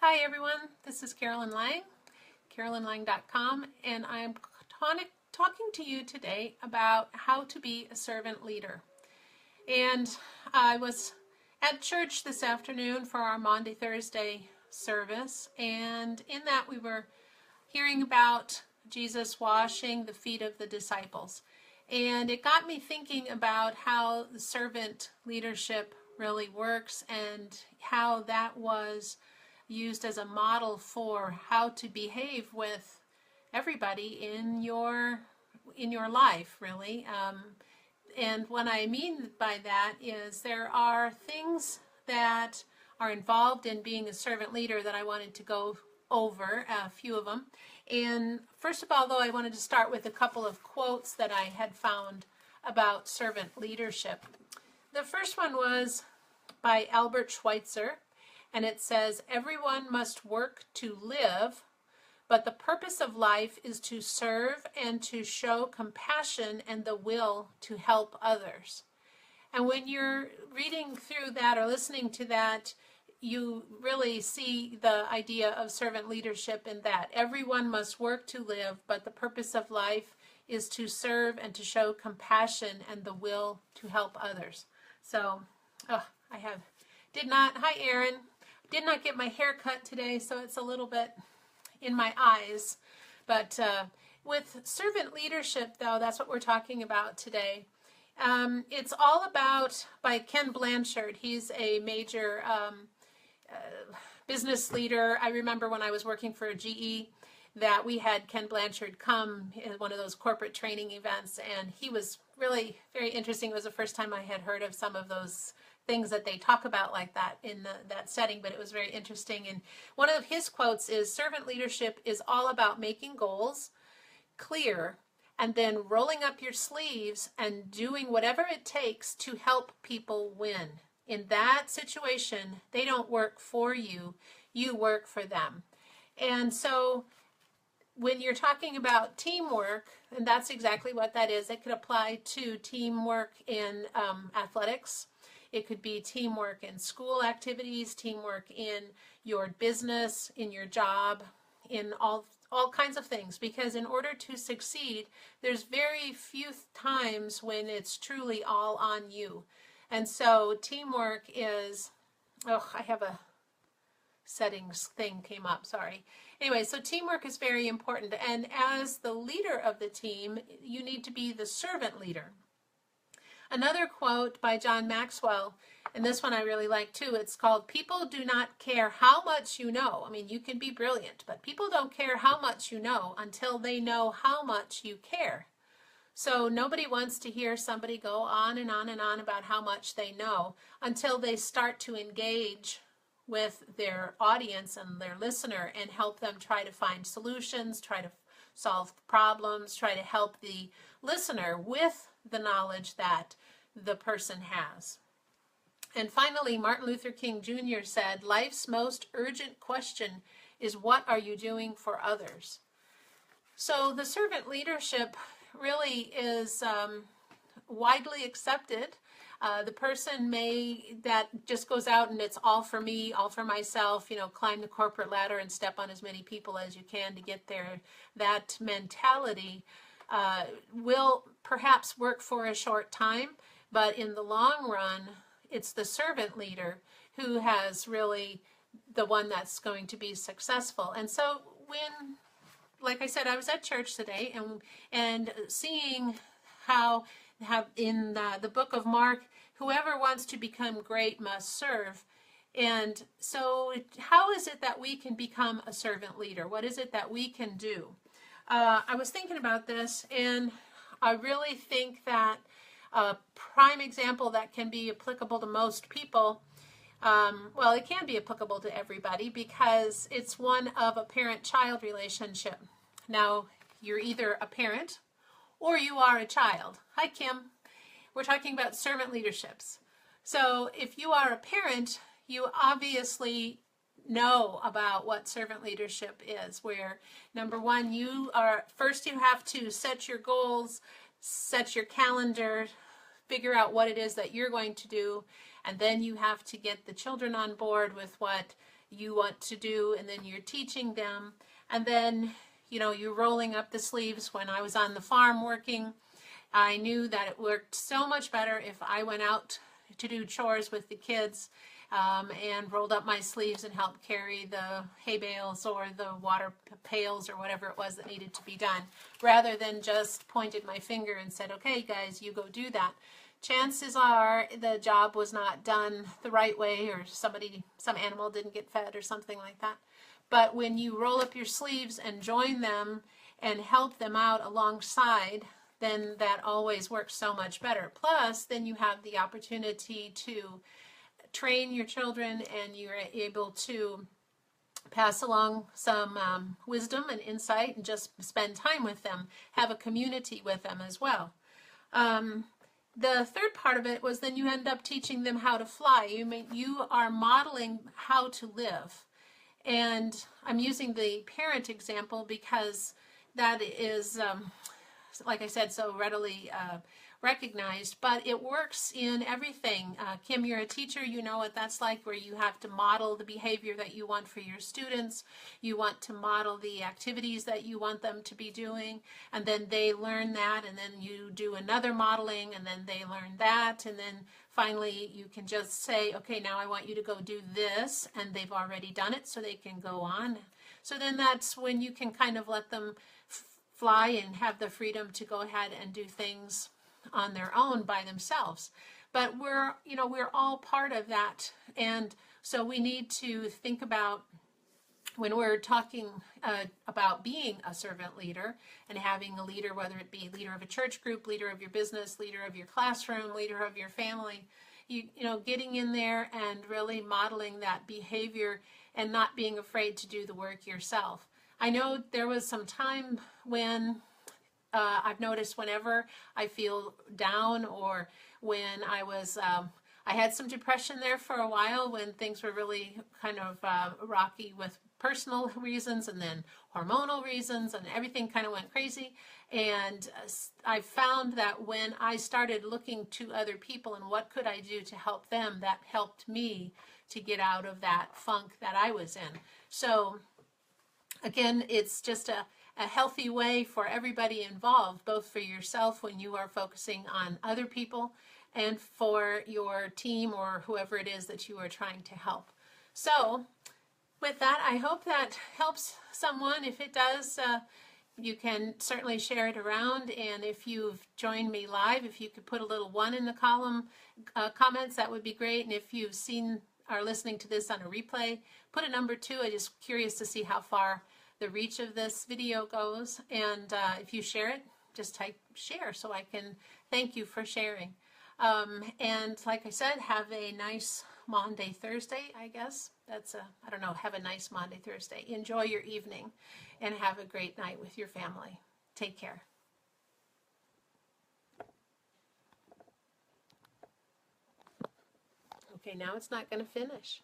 Hi everyone, this is Carolyn Lang, carolynlang.com, and I'm talking to you today about how to be a servant leader. And I was at church this afternoon for our Maundy Thursday service, and in that we were hearing about Jesus washing the feet of the disciples. And it got me thinking about how the servant leadership really works and how that was used as a model for how to behave with everybody in your life, really. And what I mean by that is there are things that are involved in being a servant leader that I wanted to go over, a few of them. And first of all, though, I wanted to start with a couple of quotes that I had found about servant leadership. The first one was by Albert Schweitzer, and it says, "Everyone must work to live, but the purpose of life is to serve and to show compassion and the will to help others." And when you're reading through that or listening to that, you really see the idea of servant leadership in that. Everyone must work to live, but the purpose of life is to serve and to show compassion and the will to help others. So, hi Aaron, did not get my hair cut today, so it's a little bit in my eyes. But with servant leadership, though, that's what we're talking about today. It's all about, by Ken Blanchard. He's a major business leader. I remember when I was working for GE that we had Ken Blanchard come in one of those corporate training events, and he was really very interesting. It was the first time I had heard of some of those things that they talk about like that in that setting, but it was very interesting. And one of his quotes is, "Servant leadership is all about making goals clear and then rolling up your sleeves and doing whatever it takes to help people win. In that situation, they don't work for you, you work for them." And so when you're talking about teamwork, and that's exactly what that is, it could apply to teamwork in athletics. It could be teamwork in school activities, teamwork in your business, in your job, in all kinds of things. Because in order to succeed, there's very few times when it's truly all on you. And so teamwork is, I have a settings thing came up, sorry. Anyway, so teamwork is very important. And as the leader of the team, you need to be the servant leader. Another quote by John Maxwell, and this one I really like too, it's called, "People do not care how much you know." I mean, you can be brilliant, but people don't care how much you know until they know how much you care. So nobody wants to hear somebody go on and on and on about how much they know until they start to engage with their audience and their listener and help them try to find solutions, try to solve problems, try to help the listener with the knowledge that the person has. And finally, Martin Luther King Jr. said, "Life's most urgent question is, what are you doing for others?" So the servant leadership really is widely accepted. The person that just goes out and it's all for me, all for myself, climb the corporate ladder and step on as many people as you can to get there. That mentality will perhaps work for a short time, but in the long run, it's the servant leader who has really the one that's going to be successful. And so when, like I said, I was at church today and seeing how in the book of Mark, whoever wants to become great must serve. And so how is it that we can become a servant leader? What is it that we can do? I was thinking about this, and I really think that a prime example that can be applicable to most people, well, it can be applicable to everybody because it's one of a parent-child relationship. Now, you're either a parent or you are a child. Hi, Kim. We're talking about servant leaderships. So if you are a parent, you obviously know about what servant leadership is, where number one, you have to set your goals, set your calendar, figure out what it is that you're going to do, and then you have to get the children on board with what you want to do, and then you're teaching them, and then you're rolling up the sleeves. When I was on the farm working, I knew that it worked so much better if I went out to do chores with the kids and rolled up my sleeves and helped carry the hay bales or the water pails or whatever it was that needed to be done, rather than just pointed my finger and said, okay guys, you go do that. Chances are the job was not done the right way, or some animal didn't get fed or something like that. But when you roll up your sleeves and join them and help them out alongside, then that always works so much better. Plus, then you have the opportunity to train your children, and you're able to pass along some wisdom and insight, and just spend time with them, have a community with them as well. The third part of it was then you end up teaching them how to fly. You are modeling how to live. And I'm using the parent example because that is, like I said, so readily recognized, but it works in everything. Kim, you're a teacher, you know what that's like, where you have to model the behavior that you want for your students. You want to model the activities that you want them to be doing, and then they learn that, and then you do another modeling, and then they learn that, and then finally you can just say, okay, now I want you to go do this, and they've already done it, so they can go on. So then that's when you can kind of let them fly and have the freedom to go ahead and do things on their own by themselves. But we're all part of that, and so we need to think about, when we're talking about being a servant leader and having a leader, whether it be leader of a church group, leader of your business, leader of your classroom, leader of your family, getting in there and really modeling that behavior and not being afraid to do the work yourself. I know there was some time when I've noticed whenever I feel down, or when I had some depression there for a while, when things were really kind of rocky with personal reasons and then hormonal reasons, and everything kind of went crazy. And I found that when I started looking to other people and what could I do to help them, that helped me to get out of that funk that I was in. So again, it's just a healthy way for everybody involved, both for yourself when you are focusing on other people, and for your team or whoever it is that you are trying to help. So with that, I hope that helps someone. If it does, you can certainly share it around. And if you've joined me live, if you could put a little 1 in the column comments, that would be great. And if you've are listening to this on a replay, put a number 2. I'm just curious to see how far the reach of this video goes. And if you share it, just type share so I can thank you for sharing. And like I said, have a nice Maundy Thursday, I guess. I don't know, have a nice Maundy Thursday. Enjoy your evening and have a great night with your family. Take care. Okay, now it's not going to finish.